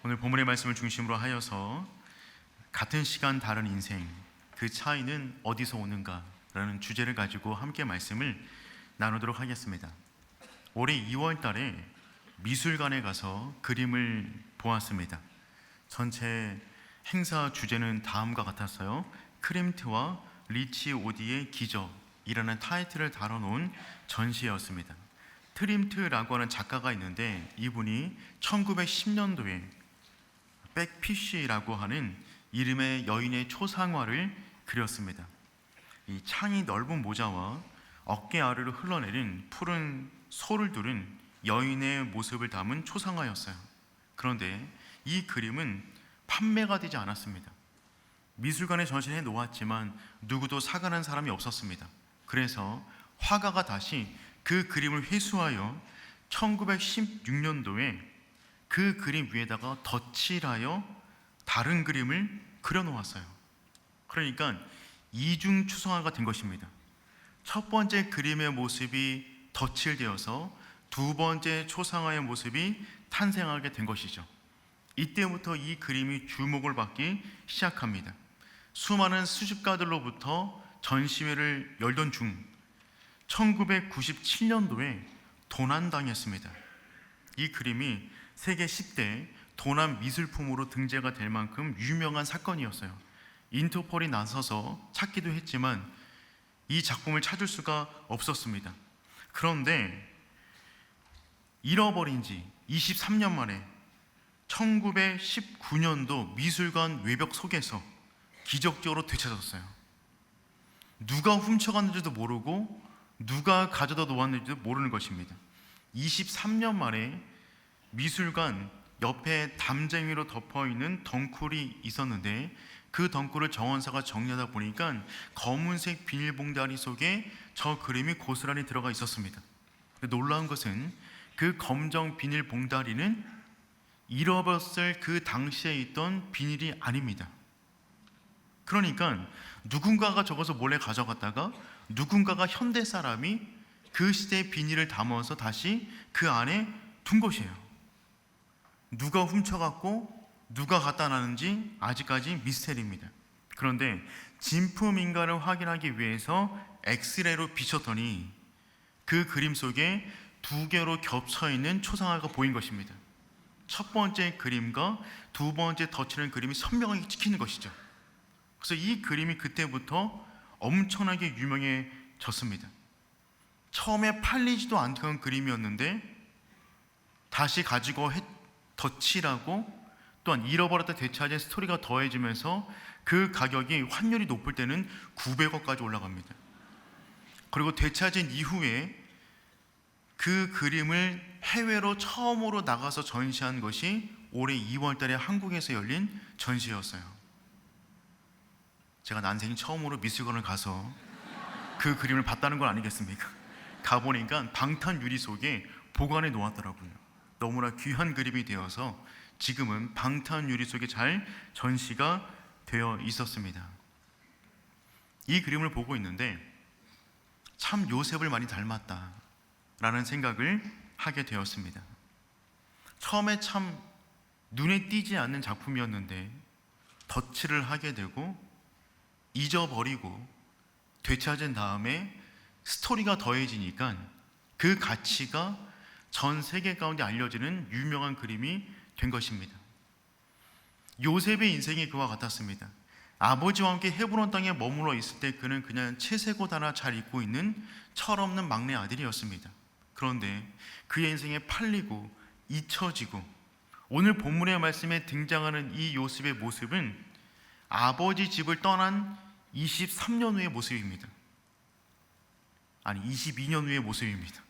오늘 본문의 말씀을 중심으로 하여서 같은 시간 다른 인생, 그 차이는 어디서 오는가 라는 주제를 가지고 함께 말씀을 나누도록 하겠습니다. 올해 2월 달에 미술관에 가서 그림을 보았습니다. 전체 행사 주제는 다음과 같았어요. 크림트와 리치 오디의 기적이라는 타이틀을 달아놓은 전시였습니다. 트림트라고 하는 작가가 있는데 이분이 1910년도에 백피쉬라고 하는 이름의 여인의 초상화를 그렸습니다. 이 창이 넓은 모자와 어깨 아래로 흘러내린 푸른 소를 두른 여인의 모습을 담은 초상화였어요. 그런데 이 그림은 판매가 되지 않았습니다. 미술관에 전시해 놓았지만 누구도 사가는 사람이 없었습니다. 그래서 화가가 다시 그 그림을 회수하여 1916년도에 그 그림 위에다가 덧칠하여 다른 그림을 그려놓았어요. 그러니까 이중 추상화가 된 것입니다. 첫 번째 그림의 모습이 덧칠되어서 두 번째 초상화의 모습이 탄생하게 된 것이죠. 이때부터 이 그림이 주목을 받기 시작합니다. 수많은 수집가들로부터 전시회를 열던 중 1997년도에 도난당했습니다. 이 그림이 세계 10대 도난 미술품으로 등재가 될 만큼 유명한 사건이었어요. 인터폴이 나서서 찾기도 했지만 이 작품을 찾을 수가 없었습니다. 그런데 잃어버린 지 23년 만에 1919년도 미술관 외벽 속에서 기적적으로 되찾았어요. 누가 훔쳐갔는지도 모르고 누가 가져다 놓았는지도 모르는 것입니다. 23년 만에 미술관 옆에 담쟁이로 덮어있는 덩굴이 있었는데 그 덩굴을 정원사가 정리하다 보니까 검은색 비닐봉다리 속에 저 그림이 고스란히 들어가 있었습니다. 놀라운 것은 그 검정 비닐봉다리는 잃어버렸을 그 당시에 있던 비닐이 아닙니다. 그러니까 누군가가 저것을 몰래 가져갔다가 누군가가 현대 사람이 그 시대의 비닐을 담아서 다시 그 안에 둔 것이에요. 누가 훔쳐갔고 누가 갖다 놨는지 아직까지 미스테리입니다. 그런데 진품인가를 확인하기 위해서 엑스레이로 비췄더니 그 그림 속에 두 개로 겹쳐있는 초상화가 보인 것입니다. 첫 번째 그림과 두 번째 덧칠한 그림이 선명하게 찍히는 것이죠. 그래서 이 그림이 그때부터 엄청나게 유명해졌습니다. 처음에 팔리지도 않던 그림이었는데 다시 가지고 덧칠하고 또한 잃어버렸다 되찾은 스토리가 더해지면서 그 가격이 환율이 높을 때는 900억까지 올라갑니다. 그리고 되찾은 이후에 그 그림을 해외로 처음으로 나가서 전시한 것이 올해 2월 달에 한국에서 열린 전시였어요. 제가 난생 처음으로 미술관을 가서 그 그림을 봤다는 건 아니겠습니까? 가보니까 방탄 유리 속에 보관해 놓았더라고요. 너무나 귀한 그림이 되어서 지금은 방탄 유리 속에 잘 전시가 되어 있었습니다. 이 그림을 보고 있는데 참 요셉을 많이 닮았다라는 생각을 하게 되었습니다. 처음에 참 눈에 띄지 않는 작품이었는데 덧칠을 하게 되고 잊어버리고 되찾은 다음에 스토리가 더해지니까 그 가치가 전 세계 가운데 알려지는 유명한 그림이 된 것입니다. 요셉의 인생이 그와 같았습니다. 아버지와 함께 헤브론 땅에 머물러 있을 때 그는 그냥 채색옷 하나 잘 입고 있는 철없는 막내 아들이었습니다. 그런데 그의 인생에 팔리고 잊혀지고 오늘 본문의 말씀에 등장하는 이 요셉의 모습은 아버지 집을 떠난 23년 후의 모습입니다. 아니 22년 후의 모습입니다.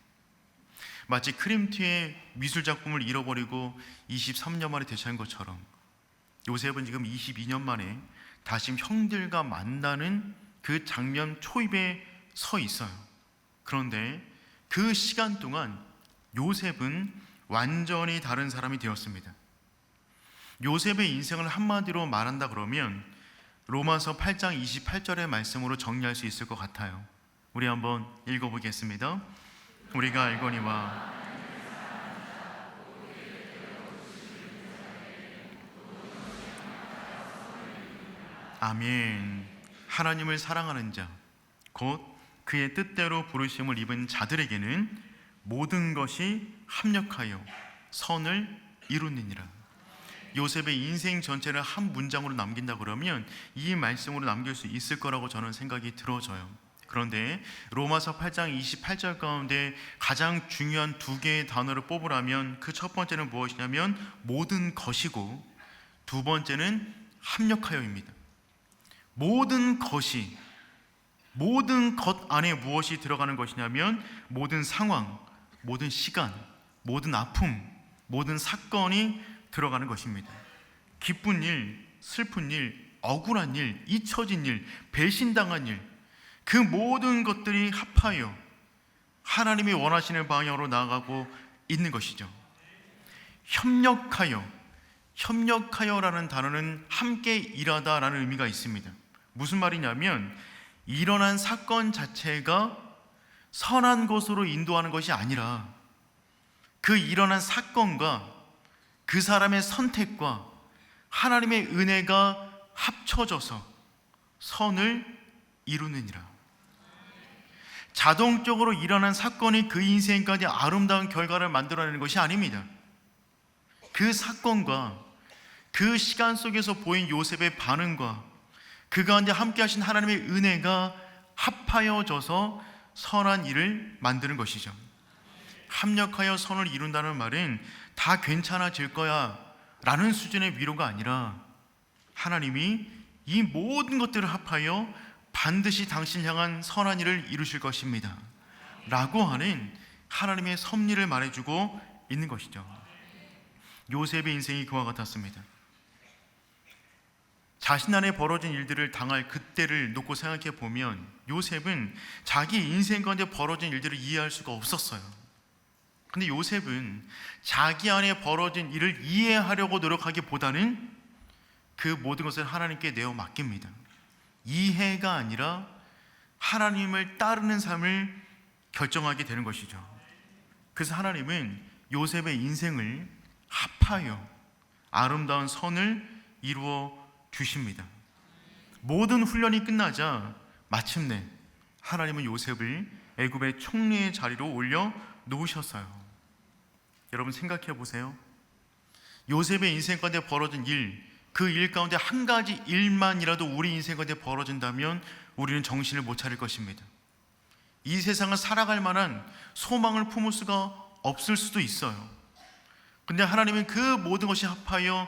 마치 크림트의 미술작품을 잃어버리고 23년 만에 되찾은 것처럼 요셉은 지금 22년 만에 다시 형들과 만나는 그 장면 초입에 서 있어요. 그런데 그 시간 동안 요셉은 완전히 다른 사람이 되었습니다. 요셉의 인생을 한마디로 말한다 그러면 로마서 8장 28절의 말씀으로 정리할 수 있을 것 같아요. 우리 한번 읽어보겠습니다. 우리가 알거니와 아멘. 하나님을 사랑하는 자, 곧 그의 뜻대로 부르심을 입은 자들에게는 모든 것이 합력하여 선을 이루느니라. 요셉의 인생 전체를 한 문장으로 남긴다 그러면 이 말씀으로 남길 수 있을 거라고 저는 생각이 들어져요. 그런데 로마서 8장 28절 가운데 가장 중요한 두 개의 단어를 뽑으라면 그 첫 번째는 무엇이냐면 모든 것이고, 두 번째는 합력하여입니다. 모든 것이, 모든 것 안에 무엇이 들어가는 것이냐면 모든 상황, 모든 시간, 모든 아픔, 모든 사건이 들어가는 것입니다. 기쁜 일, 슬픈 일, 억울한 일, 잊혀진 일, 배신당한 일, 그 모든 것들이 합하여 하나님이 원하시는 방향으로 나아가고 있는 것이죠. 협력하여라는 단어는 함께 일하다라는 의미가 있습니다. 무슨 말이냐면 일어난 사건 자체가 선한 것으로 인도하는 것이 아니라 그 일어난 사건과 그 사람의 선택과 하나님의 은혜가 합쳐져서 선을 이루느니라. 자동적으로 일어난 사건이 그 인생 가운데 아름다운 결과를 만들어내는 것이 아닙니다. 그 사건과 그 시간 속에서 보인 요셉의 반응과 그 가운데 함께 하신 하나님의 은혜가 합하여져서 선한 일을 만드는 것이죠. 합력하여 선을 이룬다는 말은 다 괜찮아질 거야 라는 수준의 위로가 아니라 하나님이 이 모든 것들을 합하여 반드시 당신을 향한 선한 일을 이루실 것입니다 라고 하는 하나님의 섭리를 말해주고 있는 것이죠. 요셉의 인생이 그와 같았습니다. 자신 안에 벌어진 일들을 당할 그때를 놓고 생각해 보면 요셉은 자기 인생 가운데 벌어진 일들을 이해할 수가 없었어요. 근데 요셉은 자기 안에 벌어진 일을 이해하려고 노력하기보다는 그 모든 것을 하나님께 내어 맡깁니다. 이해가 아니라 하나님을 따르는 삶을 결정하게 되는 것이죠. 그래서 하나님은 요셉의 인생을 합하여 아름다운 선을 이루어 주십니다. 모든 훈련이 끝나자 마침내 하나님은 요셉을 애굽의 총리의 자리로 올려 놓으셨어요. 여러분 생각해 보세요. 요셉의 인생 가운데 벌어진 일, 그 일 가운데 한 가지 일만이라도 우리 인생 가운데 벌어진다면 우리는 정신을 못 차릴 것입니다. 이 세상을 살아갈 만한 소망을 품을 수가 없을 수도 있어요. 근데 하나님은 그 모든 것이 합하여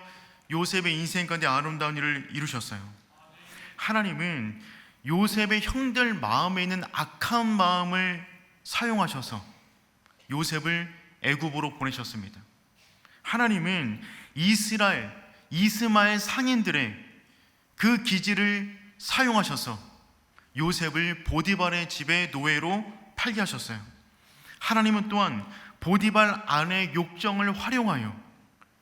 요셉의 인생 가운데 아름다운 일을 이루셨어요. 하나님은 요셉의 형들 마음에 있는 악한 마음을 사용하셔서 요셉을 애굽으로 보내셨습니다. 하나님은 이스마엘 상인들의 그 기지를 사용하셔서 요셉을 보디발의 집의 노예로 팔게 하셨어요. 하나님은 또한 보디발 아내의 욕정을 활용하여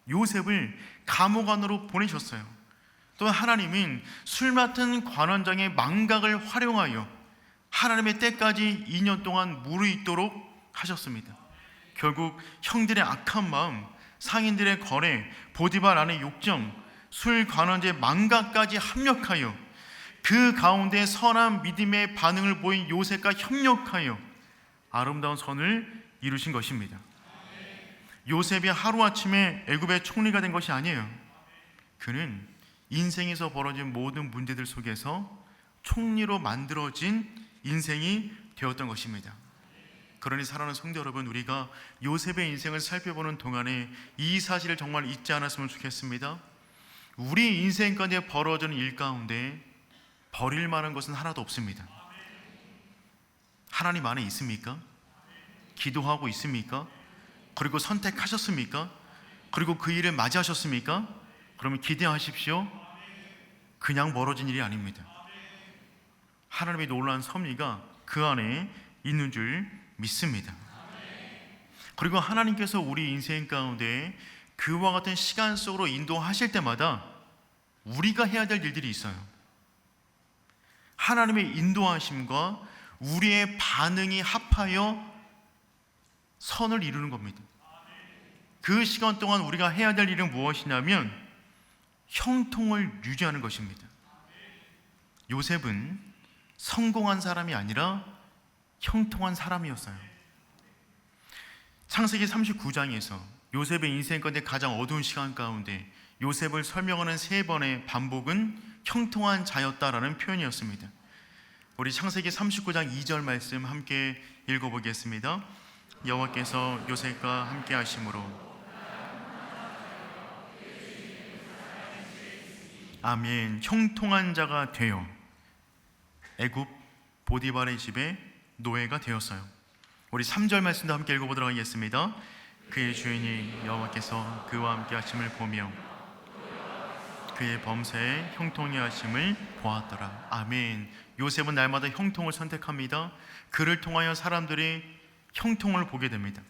요셉을 감옥 안으로 보내셨어요. 또한 하나님은 술 맡은 관원장의 망각을 활용하여 하나님의 때까지 2년 동안 무르익도록 하셨습니다. 결국 형들의 악한 마음, 상인들의 거래, 보디발 아내의 욕정, 술 관원제의 망각까지 합력하여 그 가운데 선한 믿음의 반응을 보인 요셉과 협력하여 아름다운 선을 이루신 것입니다. 요셉이 하루아침에 애굽의 총리가 된 것이 아니에요. 그는 인생에서 벌어진 모든 문제들 속에서 총리로 만들어진 인생이 되었던 것입니다. 그러니 사랑하는 성도 여러분, 우리가 요셉의 인생을 살펴보는 동안에 이 사실을 정말 잊지 않았으면 좋겠습니다. 우리 인생 가운데 벌어지는 일 가운데 버릴 만한 것은 하나도 없습니다. 하나님 안에 있습니까? 기도하고 있습니까? 그리고 선택하셨습니까? 그리고 그 일을 맞이하셨습니까? 그러면 기대하십시오. 그냥 벌어진 일이 아닙니다. 하나님의 놀라운 섭리가 그 안에 있는 줄 믿습니다. 그리고 하나님께서 우리 인생 가운데 그와 같은 시간 속으로 인도하실 때마다 우리가 해야 될 일들이 있어요. 하나님의 인도하심과 우리의 반응이 합하여 선을 이루는 겁니다. 그 시간 동안 우리가 해야 될 일은 무엇이냐면 형통을 유지하는 것입니다. 요셉은 성공한 사람이 아니라 형통한 사람이었어요. 창세기 39장에서 요셉의 인생 가운데 가장 어두운 시간 가운데 요셉을 설명하는 3번의 반복은 형통한 자였다라는 표현이었습니다. 우리 창세기 39장 2절 말씀 함께 읽어보겠습니다. 여호와께서 요셉과 함께 하심으로 아멘. 형통한 자가 되어 애굽 보디발의 집에 노예가 되었어요. 우리 3절 말씀도 함께 읽어보도록 하겠습니다. 그의 주인이 여호와께서 그와 함께 하심을 보며 그의 범사에 형통해 하심을 보았더라. 아멘. 요셉은 날마다 형통을 선택합니다. 그를 통하여 사람들이 형통을 보게 됩니다.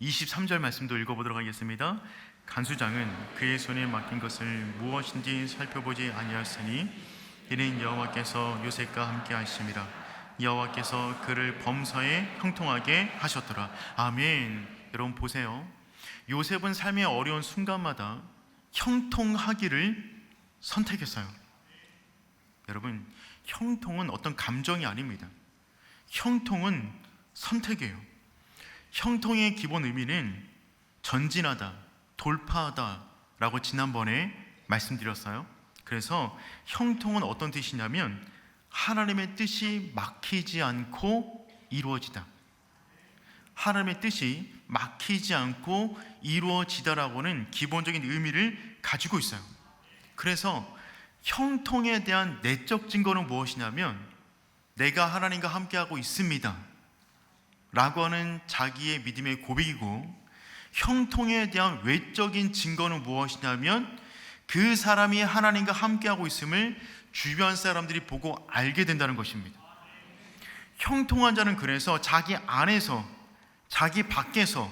23절 말씀도 읽어보도록 하겠습니다. 간수장은 그의 손에 맡긴 것을 무엇인지 살펴보지 아니하였으니 이는 여호와께서 요셉과 함께 하심이라. 여호와께서 그를 범사에 형통하게 하셨더라. 아멘. 여러분 보세요. 요셉은 삶의 어려운 순간마다 형통하기를 선택했어요. 여러분, 형통은 어떤 감정이 아닙니다. 형통은 선택이에요. 형통의 기본 의미는 전진하다, 돌파하다 라고 지난번에 말씀드렸어요. 그래서 형통은 어떤 뜻이냐면 하나님의 뜻이 막히지 않고 이루어지다. 하나님의 뜻이 막히지 않고 이루어지다라고는 기본적인 의미를 가지고 있어요. 그래서 형통에 대한 내적 증거는 무엇이냐면 내가 하나님과 함께하고 있습니다 라고 하는 자기의 믿음의 고백이고, 형통에 대한 외적인 증거는 무엇이냐면 그 사람이 하나님과 함께하고 있음을 주변 사람들이 보고 알게 된다는 것입니다. 형통한 자는 그래서 자기 안에서 자기 밖에서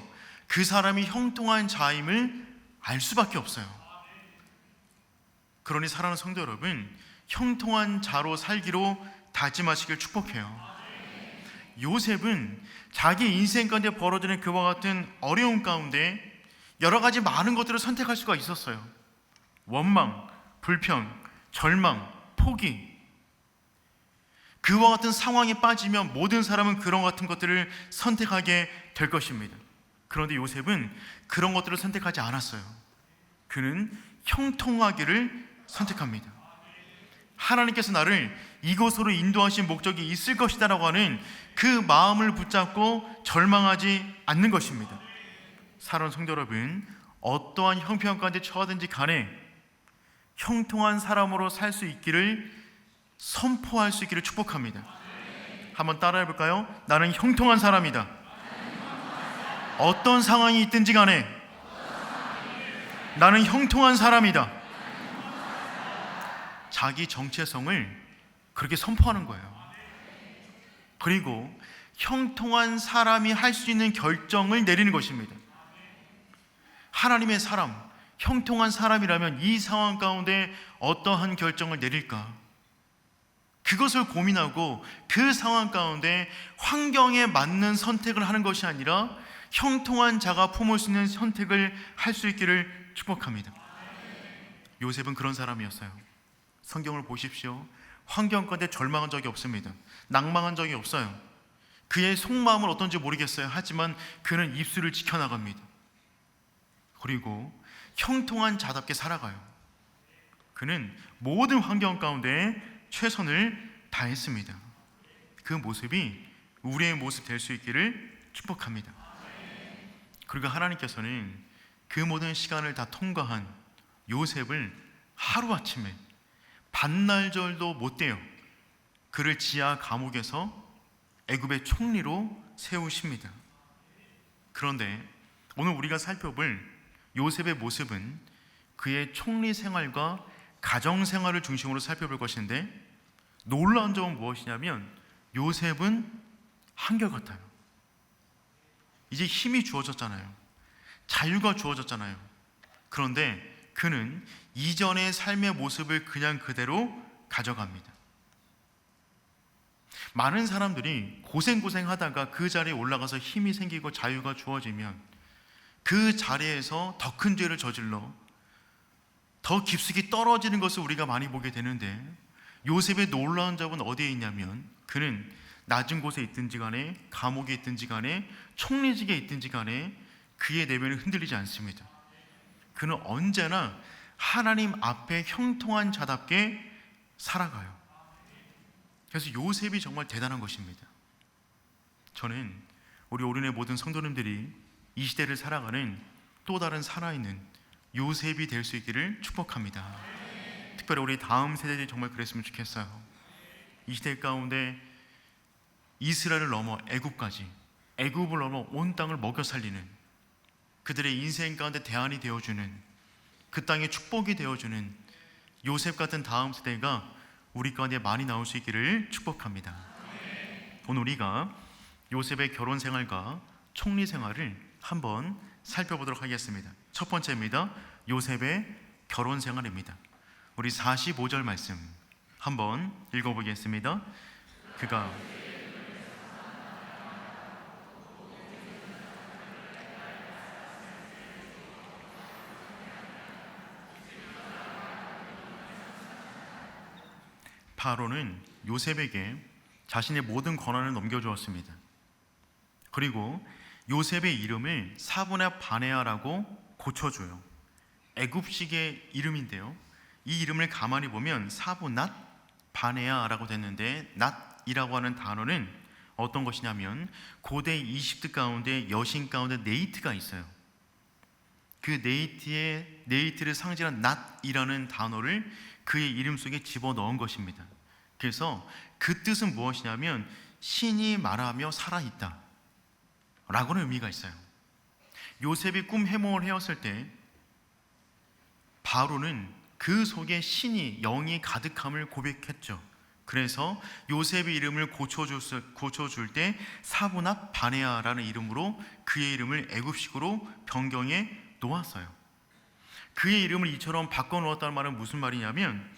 그 사람이 형통한 자임을 알 수밖에 없어요. 그러니 사랑하는 성도 여러분, 형통한 자로 살기로 다짐하시길 축복해요. 요셉은 자기 인생 가운데 벌어지는 그와 같은 어려움 가운데 여러 가지 많은 것들을 선택할 수가 있었어요. 원망, 불평, 절망, 포기. 그와 같은 상황에 빠지면 모든 사람은 그런 같은 것들을 선택하게 될 것입니다. 그런데 요셉은 그런 것들을 선택하지 않았어요. 그는 형통하기를 선택합니다. 하나님께서 나를 이곳으로 인도하신 목적이 있을 것이다 라고 하는 그 마음을 붙잡고 절망하지 않는 것입니다. 사랑하는 성도 여러분, 어떠한 형편 가운데 처하든지 간에 형통한 사람으로 살 수 있기를 선포할 수 있기를 축복합니다. 한번 따라해 볼까요? 나는 형통한 사람이다. 어떤 상황이 있든지 간에 나는 형통한 사람이다. 자기 정체성을 그렇게 선포하는 거예요. 그리고 형통한 사람이 할 수 있는 결정을 내리는 것입니다. 하나님의 사람, 형통한 사람이라면 이 상황 가운데 어떠한 결정을 내릴까? 그것을 고민하고 그 상황 가운데 환경에 맞는 선택을 하는 것이 아니라 형통한 자가 품을 수 있는 선택을 할 수 있기를 축복합니다. 요셉은 그런 사람이었어요. 성경을 보십시오. 환경 가운데 절망한 적이 없습니다. 낭망한 적이 없어요. 그의 속마음은 어떤지 모르겠어요. 하지만 그는 입술을 지켜나갑니다. 그리고 형통한 자답게 살아가요. 그는 모든 환경 가운데 최선을 다했습니다. 그 모습이 우리의 모습 될 수 있기를 축복합니다. 그리고 하나님께서는 그 모든 시간을 다 통과한 요셉을 하루아침에 반나절도 못 돼요 그를 지하 감옥에서 애굽의 총리로 세우십니다. 그런데 오늘 우리가 살펴볼 요셉의 모습은 그의 총리 생활과 가정 생활을 중심으로 살펴볼 것인데, 놀라운 점은 무엇이냐면 요셉은 한결같아요. 이제 힘이 주어졌잖아요. 자유가 주어졌잖아요. 그런데 그는 이전의 삶의 모습을 그냥 그대로 가져갑니다. 많은 사람들이 고생하다가 그 자리에 올라가서 힘이 생기고 자유가 주어지면 그 자리에서 더 큰 죄를 저질러 더 깊숙이 떨어지는 것을 우리가 많이 보게 되는데, 요셉의 놀라운 점은 어디에 있냐면 그는 낮은 곳에 있든지 간에 감옥에 있든지 간에 총리직에 있든지 간에 그의 내면은 흔들리지 않습니다. 그는 언제나 하나님 앞에 형통한 자답게 살아가요. 그래서 요셉이 정말 대단한 것입니다. 저는 우리 오륜의 모든 성도님들이 이 시대를 살아가는 또 다른 살아있는 요셉이 될 수 있기를 축복합니다. 특별히 우리 다음 세대들이 정말 그랬으면 좋겠어요. 이 시대 가운데 이스라엘을 넘어 애굽까지, 애굽을 넘어 온 땅을 먹여 살리는, 그들의 인생 가운데 대안이 되어주는, 그 땅의 축복이 되어주는 요셉 같은 다음 세대가 우리 가운데 많이 나올 수 있기를 축복합니다. 오늘 우리가 요셉의 결혼 생활과 총리 생활을 한번 살펴보도록 하겠습니다. 첫 번째입니다. 요셉의 결혼 생활입니다. 우리 45절 말씀 한번 읽어보겠습니다. 그가 바로는 요셉에게 자신의 모든 권한을 넘겨주었습니다. 그리고 요셉의 이름을 사브낫 바네아라고 고쳐줘요. 애굽식의 이름인데요, 이 이름을 가만히 보면 사브낫 바네아라고 됐는데, 낫이라고 하는 단어는 어떤 것이냐면 고대 이집트 가운데 여신 가운데 네이트가 있어요. 그 네이트를 상징하는 낫이라는 단어를 그의 이름 속에 집어넣은 것입니다. 그래서 그 뜻은 무엇이냐면 신이 말하며 살아있다 라고는 의미가 있어요. 요셉이 꿈 해몽을 해왔을 때 바로는 그 속에 신이, 영이 가득함을 고백했죠. 그래서 요셉의 이름을 고쳐줄 때 사브낫 바네아라는 이름으로 그의 이름을 애굽식으로 변경해 놓았어요. 그의 이름을 이처럼 바꿔놓았다는 말은 무슨 말이냐면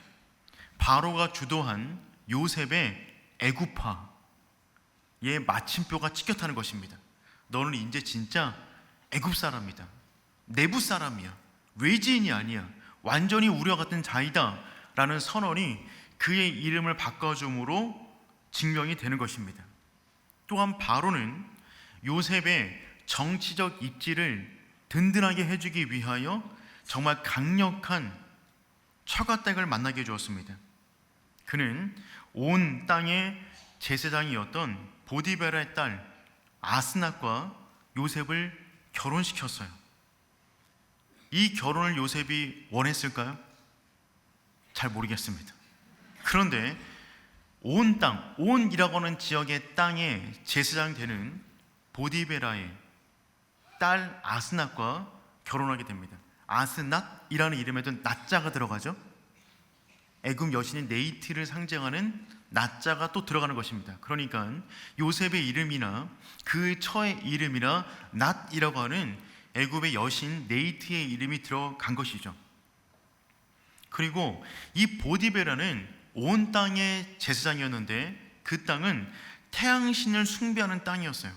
바로가 주도한 요셉의 애굽화의 마침표가 찍혔다는 것입니다. 너는 이제 진짜 애굽 사람이다, 내부 사람이야, 외지인이 아니야, 완전히 우리와 같은 자이다 라는 선언이 그의 이름을 바꿔줌으로 증명이 되는 것입니다. 또한 바로는 요셉의 정치적 입지를 든든하게 해주기 위하여 정말 강력한 처가댁을 만나게 해주었습니다. 그는 온 땅의 제사장이었던 보디베라의 딸 아스낫과 요셉을 결혼시켰어요. 이 결혼을 요셉이 원했을까요? 잘 모르겠습니다. 그런데 온 땅, 온이라고 하는 지역의 땅에 제사장 되는 보디베라의 딸 아스낫과 결혼하게 됩니다. 아스낫이라는 이름에도 낫자가 들어가죠. 애굽 여신인 네이트를 상징하는 낫자가 또 들어가는 것입니다. 그러니까 요셉의 이름이나 그 처의 이름이나 낫이라고 하는 애굽의 여신 네이트의 이름이 들어간 것이죠. 그리고 이 보디베라는 온 땅의 제사장이었는데 그 땅은 태양신을 숭배하는 땅이었어요.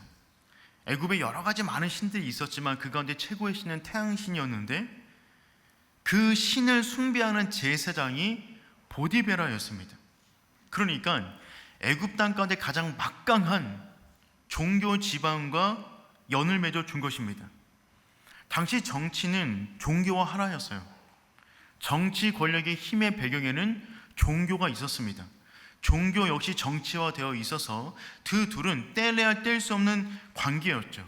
애굽에 여러 가지 많은 신들이 있었지만 그 가운데 최고의 신은 태양신이었는데 그 신을 숭배하는 제사장이 보디베라였습니다. 그러니까 애굽 땅 가운데 가장 막강한 종교 지방과 연을 맺어 준 것입니다. 당시 정치는 종교와 하나였어요. 정치 권력의 힘의 배경에는 종교가 있었습니다. 종교 역시 정치화되어 있어서 그 둘은 뗄래야 뗄 수 없는 관계였죠.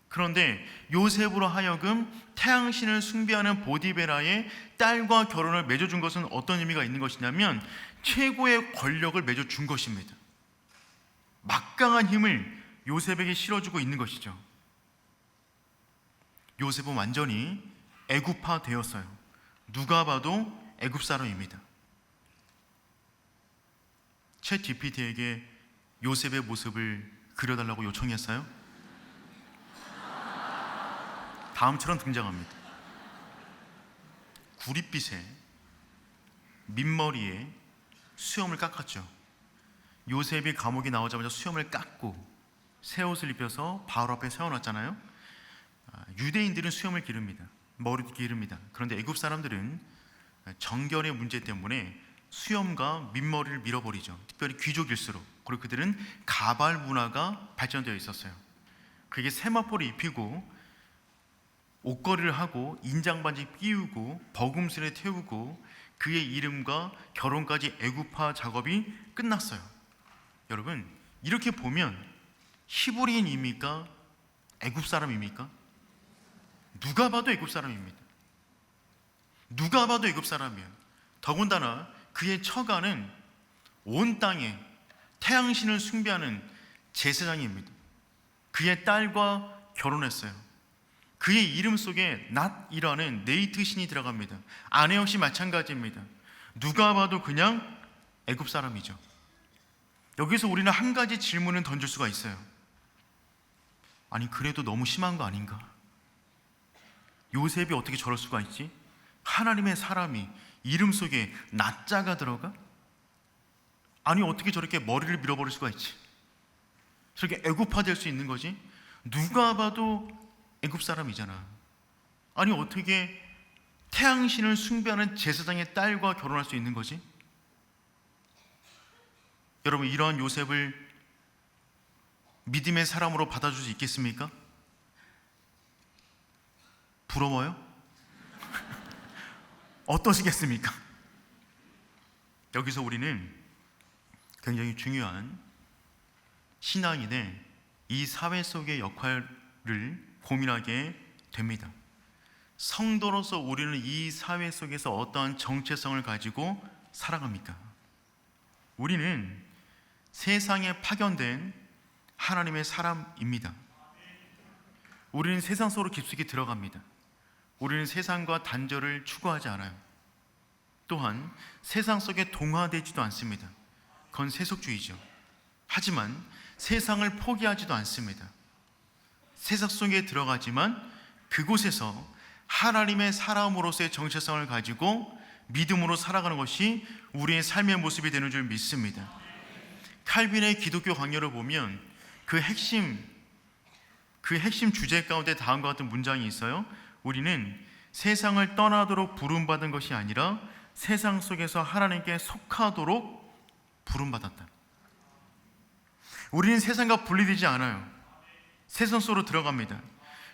그런데 요셉으로 하여금 태양신을 숭배하는 보디베라의 딸과 결혼을 맺어준 것은 어떤 의미가 있는 것이냐면 최고의 권력을 맺어준 것입니다. 막강한 힘을 요셉에게 실어주고 있는 것이죠. 요셉은 완전히 애굽화 되었어요. 누가 봐도 애굽 사람입니다. 챗 GPT에게 요셉의 모습을 그려달라고 요청했어요. 다음처럼 등장합니다. 구릿빛에 민머리에 수염을 깎았죠. 요셉이 감옥에 나오자마자 수염을 깎고 새 옷을 입혀서 바로 앞에 세워놨잖아요. 유대인들은 수염을 기릅니다. 머리도 기릅니다. 그런데 애굽 사람들은 정결의 문제 때문에 수염과 민머리를 밀어버리죠. 특별히 귀족일수록. 그리고 그들은 가발 문화가 발전되어 있었어요. 그게 세마포를 입히고 옷걸이를 하고 인장반지 끼우고 버금술에 태우고 그의 이름과 결혼까지 애굽화 작업이 끝났어요. 여러분, 이렇게 보면 히브리인입니까? 애굽 사람입니까? 누가 봐도 애굽 사람입니다. 누가 봐도 애굽 사람이에요. 더군다나 그의 처가는 온 땅에 태양신을 숭배하는 제사장입니다. 그의 딸과 결혼했어요. 그의 이름 속에 낫이라는 네이트 신이 들어갑니다. 아내 역시 마찬가지입니다. 누가 봐도 그냥 애굽 사람이죠. 여기서 우리는 한 가지 질문을 던질 수가 있어요. 아니, 그래도 너무 심한 거 아닌가? 요셉이 어떻게 저럴 수가 있지? 하나님의 사람이 이름 속에 낫자가 들어가? 아니, 어떻게 저렇게 머리를 밀어버릴 수가 있지? 저렇게 애굽화 될 수 있는 거지? 누가 봐도 애굽 사람이잖아. 아니, 어떻게 태양신을 숭배하는 제사장의 딸과 결혼할 수 있는 거지? 여러분, 이러한 요셉을 믿음의 사람으로 받아줄 수 있겠습니까? 부러워요? 어떠시겠습니까? 여기서 우리는 굉장히 중요한 신앙인의 이 사회 속의 역할을 고민하게 됩니다. 성도로서 우리는 이 사회 속에서 어떠한 정체성을 가지고 살아갑니까? 우리는 세상에 파견된 하나님의 사람입니다. 우리는 세상 속으로 깊숙이 들어갑니다. 우리는 세상과 단절을 추구하지 않아요. 또한 세상 속에 동화되지도 않습니다. 그건 세속주의죠. 하지만 세상을 포기하지도 않습니다. 세상 속에 들어가지만 그곳에서 하나님의 사람으로서의 정체성을 가지고 믿음으로 살아가는 것이 우리의 삶의 모습이 되는 줄 믿습니다. 칼빈의 기독교 강요를 보면 그 핵심 주제 가운데 다음과 같은 문장이 있어요. 우리는 세상을 떠나도록 부름받은 것이 아니라 세상 속에서 하나님께 속하도록 부름받았다. 우리는 세상과 분리되지 않아요. 세상 속으로 들어갑니다.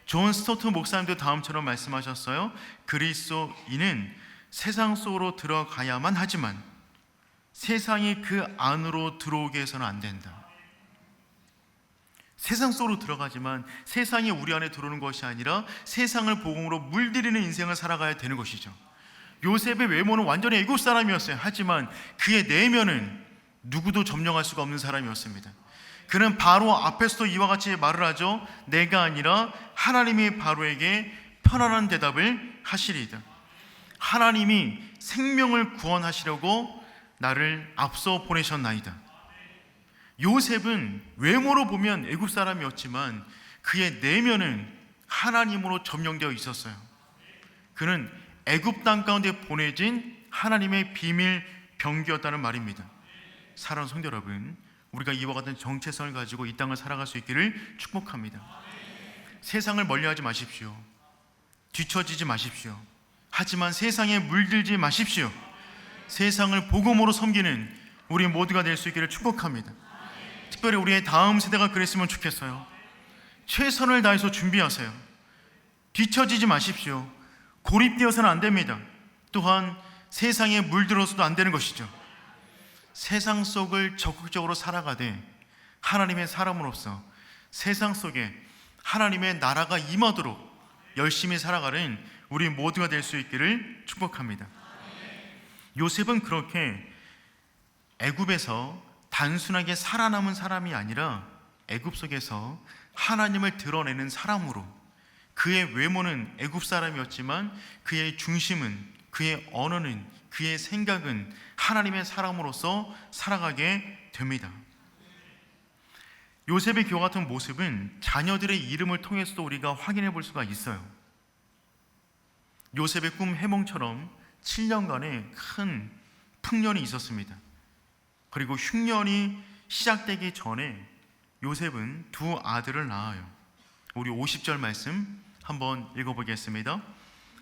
존 스토트 목사님도 다음처럼 말씀하셨어요. 그리스도인은 세상 속으로 들어가야만 하지만 세상이 그 안으로 들어오게 해서는 안 된다. 세상 속으로 들어가지만 세상이 우리 안에 들어오는 것이 아니라 세상을 복음으로 물들이는 인생을 살아가야 되는 것이죠. 요셉의 외모는 완전히 애굽 사람이었어요. 하지만 그의 내면은 누구도 점령할 수가 없는 사람이었습니다. 그는 바로 앞에서도 이와 같이 말을 하죠. 내가 아니라 하나님이 바로에게 편안한 대답을 하시리이다. 하나님이 생명을 구원하시려고 나를 앞서 보내셨나이다. 요셉은 외모로 보면 애굽 사람이었지만 그의 내면은 하나님으로 점령되어 있었어요. 그는 애굽 땅 가운데 보내진 하나님의 비밀 병기였다는 말입니다. 사랑하는 성도 여러분, 우리가 이와 같은 정체성을 가지고 이 땅을 살아갈 수 있기를 축복합니다. 세상을 멀리하지 마십시오. 뒤처지지 마십시오. 하지만 세상에 물들지 마십시오. 세상을 복음으로 섬기는 우리 모두가 될 수 있기를 축복합니다. 특별히 우리의 다음 세대가 그랬으면 좋겠어요. 최선을 다해서 준비하세요. 뒤처지지 마십시오. 고립되어서는 안 됩니다. 또한 세상에 물들어서도 안 되는 것이죠. 세상 속을 적극적으로 살아가되 하나님의 사람으로서 세상 속에 하나님의 나라가 임하도록 열심히 살아가는 우리 모두가 될 수 있기를 축복합니다. 요셉은 그렇게 애굽에서 단순하게 살아남은 사람이 아니라 애굽 속에서 하나님을 드러내는 사람으로, 그의 외모는 애굽 사람이었지만 그의 중심은, 그의 언어는, 그의 생각은 하나님의 사람으로서 살아가게 됩니다. 요셉의 기와 같은 모습은 자녀들의 이름을 통해서도 우리가 확인해 볼 수가 있어요. 요셉의 꿈 해몽처럼 7년간의 큰 풍년이 있었습니다. 그리고 흉년이 시작되기 전에 요셉은 두 아들을 낳아요. 우리 50절 말씀 한번 읽어보겠습니다.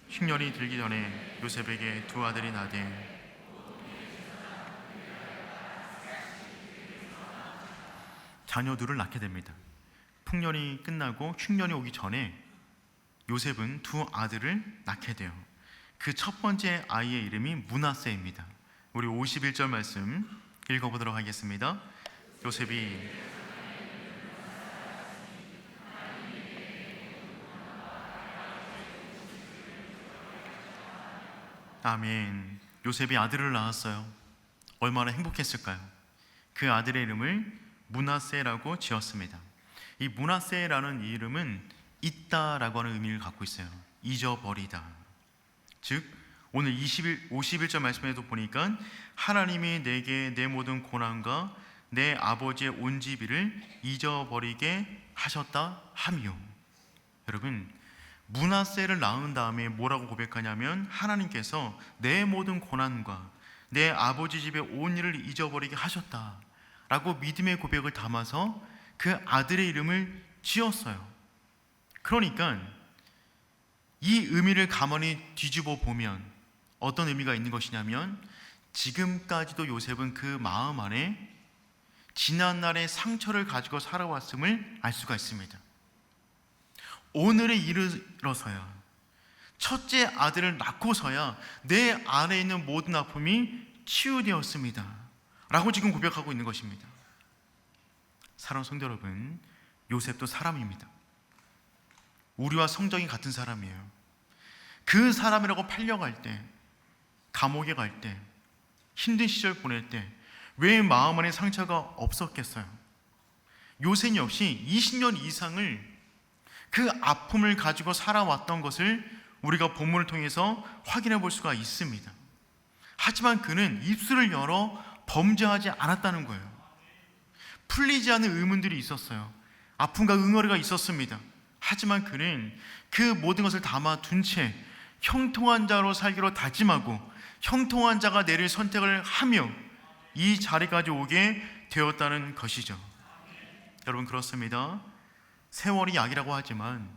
흉년이 들기 전에 요셉에게 두 아들이 나되 자녀들을 낳게 됩니다. 풍년이 끝나고 흉년이 오기 전에 요셉은 두 아들을 낳게 돼요. 그 첫 번째 아이의 이름이 므낫세입니다. 우리 51절 말씀 읽어보도록 하겠습니다. 요셉이 아멘. 요셉이 아들을 낳았어요. 얼마나 행복했을까요? 그 아들의 이름을 므낫세라고 지었습니다. 이 므낫세라는 이름은 잊다라고 하는 의미를 갖고 있어요. 잊어버리다. 즉 오늘 51절 말씀에도 보니까 하나님이 내게 내 모든 고난과 내 아버지의 온 집이를 잊어버리게 하셨다 하며, 여러분 므낫세를 낳은 다음에 뭐라고 고백하냐면 하나님께서 내 모든 고난과 내 아버지 집의 온 일을 잊어버리게 하셨다 라고 믿음의 고백을 담아서 그 아들의 이름을 지었어요. 그러니까 이 의미를 가만히 뒤집어 보면 어떤 의미가 있는 것이냐면, 지금까지도 요셉은 그 마음 안에 지난날의 상처를 가지고 살아왔음을 알 수가 있습니다. 오늘에 이르러서야, 첫째 아들을 낳고서야 내 안에 있는 모든 아픔이 치유되었습니다 라고 지금 고백하고 있는 것입니다. 사랑하는 성도 여러분, 요셉도 사람입니다. 우리와 성정이 같은 사람이에요. 그 사람이라고 팔려갈 때, 감옥에 갈 때, 힘든 시절 보낼 때 왜 마음 안에 상처가 없었겠어요? 요셉 역시 20년 이상을 그 아픔을 가지고 살아왔던 것을 우리가 본문을 통해서 확인해 볼 수가 있습니다. 하지만 그는 입술을 열어 범죄하지 않았다는 거예요. 풀리지 않는 의문들이 있었어요. 아픔과 응어리가 있었습니다. 하지만 그는 그 모든 것을 담아둔 채 형통한 자로 살기로 다짐하고 형통한 자가 내릴 선택을 하며 이 자리까지 오게 되었다는 것이죠. 여러분, 그렇습니다. 세월이 약이라고 하지만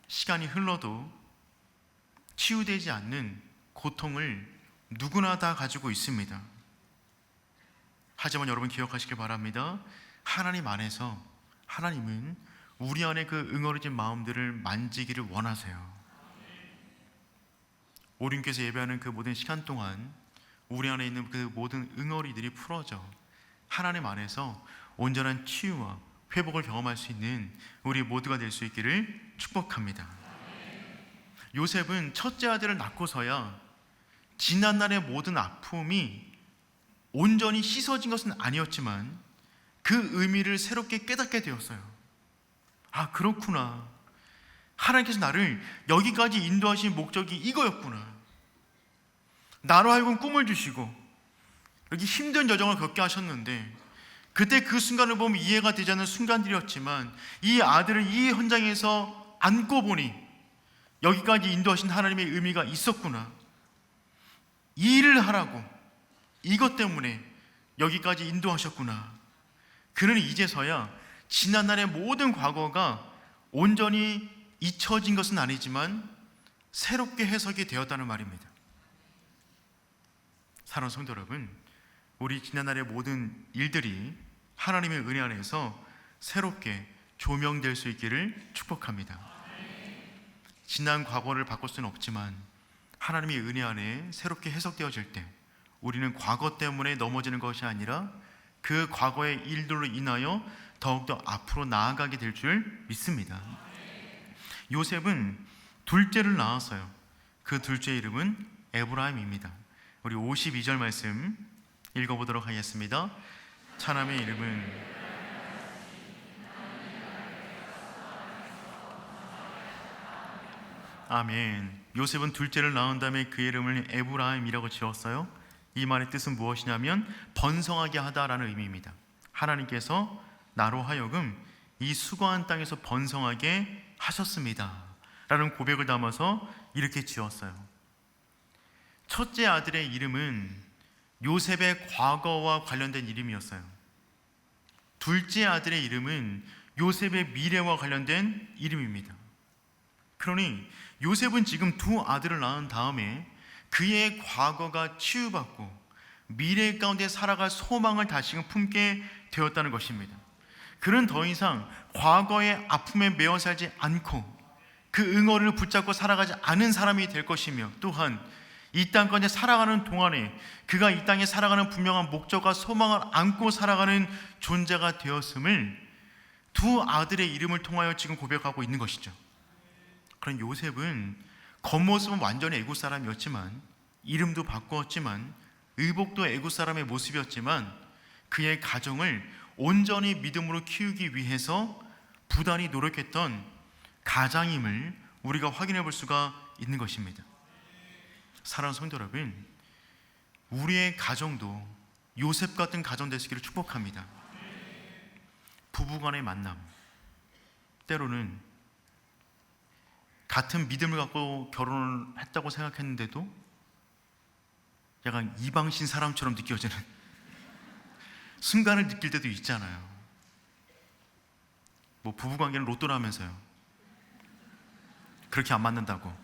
시간이 흘러도 치유되지 않는 고통을 누구나 다 가지고 있습니다. 하지만 여러분 기억하시길 바랍니다. 하나님 안에서 하나님은 우리 안에 그 응어리진 마음들을 만지기를 원하세요. 오륜교에서 예배하는 그 모든 시간 동안 우리 안에 있는 그 모든 응어리들이 풀어져 하나님 안에서 온전한 치유와 회복을 경험할 수 있는 우리 모두가 될 수 있기를 축복합니다. 요셉은 첫째 아들을 낳고서야 지난날의 모든 아픔이 온전히 씻어진 것은 아니었지만 그 의미를 새롭게 깨닫게 되었어요. 아, 그렇구나. 하나님께서 나를 여기까지 인도하신 목적이 이거였구나. 나로 하여금 꿈을 주시고 이렇게 힘든 여정을 겪게 하셨는데, 그때 그 순간을 보면 이해가 되지 않는 순간들이었지만 이 아들을 이 현장에서 안고 보니 여기까지 인도하신 하나님의 의미가 있었구나. 이 일을 하라고, 이것 때문에 여기까지 인도하셨구나. 그는 이제서야 지난날의 모든 과거가 온전히 잊혀진 것은 아니지만 새롭게 해석이 되었다는 말입니다. 사랑하는 성도 여러분, 우리 지난날의 모든 일들이 하나님의 은혜 안에서 새롭게 조명될 수 있기를 축복합니다. 지난 과거를 바꿀 수는 없지만 하나님의 은혜 안에 새롭게 해석되어질 때 우리는 과거 때문에 넘어지는 것이 아니라 그 과거의 일들로 인하여 더욱더 앞으로 나아가게 될 줄 믿습니다. 요셉은 둘째를 낳았어요. 그 둘째 이름은 에브라임입니다. 우리 52절 말씀 읽어보도록 하겠습니다. 차남의 이름은 아멘. 요셉은 둘째를 낳은 다음에 그 이름을 에브라임이라고 지었어요. 이 말의 뜻은 무엇이냐면 번성하게 하다라는 의미입니다. 하나님께서 나로 하여금 이 수고한 땅에서 번성하게 하셨습니다 라는 고백을 담아서 이렇게 지었어요. 첫째 아들의 이름은 요셉의 과거와 관련된 이름이었어요. 둘째 아들의 이름은 요셉의 미래와 관련된 이름입니다. 그러니 요셉은 지금 두 아들을 낳은 다음에 그의 과거가 치유받고 미래 가운데 살아갈 소망을 다시금 품게 되었다는 것입니다. 그는 더 이상 과거의 아픔에 매어 살지 않고 그 응어리를 붙잡고 살아가지 않은 사람이 될 것이며, 또한 이 땅까지 살아가는 동안에 그가 이 땅에 살아가는 분명한 목적과 소망을 안고 살아가는 존재가 되었음을 두 아들의 이름을 통하여 지금 고백하고 있는 것이죠. 그런 요셉은 겉모습은 완전히 애굽 사람이었지만, 이름도 바꾸었지만, 의복도 애굽 사람의 모습이었지만, 그의 가정을 온전히 믿음으로 키우기 위해서 부단히 노력했던 가장임을 우리가 확인해 볼 수가 있는 것입니다. 사랑하는 성도 여러분, 우리의 가정도 요셉 같은 가정 되시기를 축복합니다. 부부간의 만남, 때로는 같은 믿음을 갖고 결혼을 했다고 생각했는데도 약간 이방신 사람처럼 느껴지는 순간을 느낄 때도 있잖아요. 뭐 부부관계는 로또라면서요. 그렇게 안 맞는다고.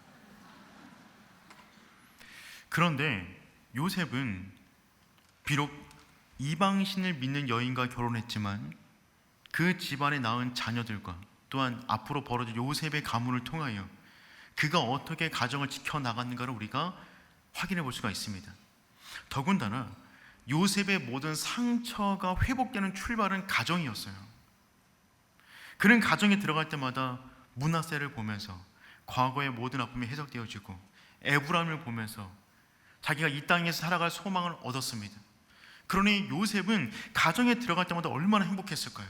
그런데 요셉은 비록 이방신을 믿는 여인과 결혼했지만 그 집안에 낳은 자녀들과 또한 앞으로 벌어질 요셉의 가문을 통하여 그가 어떻게 가정을 지켜나갔는가를 우리가 확인해 볼 수가 있습니다. 더군다나 요셉의 모든 상처가 회복되는 출발은 가정이었어요. 그는 가정에 들어갈 때마다 므낫세를 보면서 과거의 모든 아픔이 해석되어지고 에브라임을 보면서 자기가 이 땅에서 살아갈 소망을 얻었습니다. 그러니 요셉은 가정에 들어갈 때마다 얼마나 행복했을까요?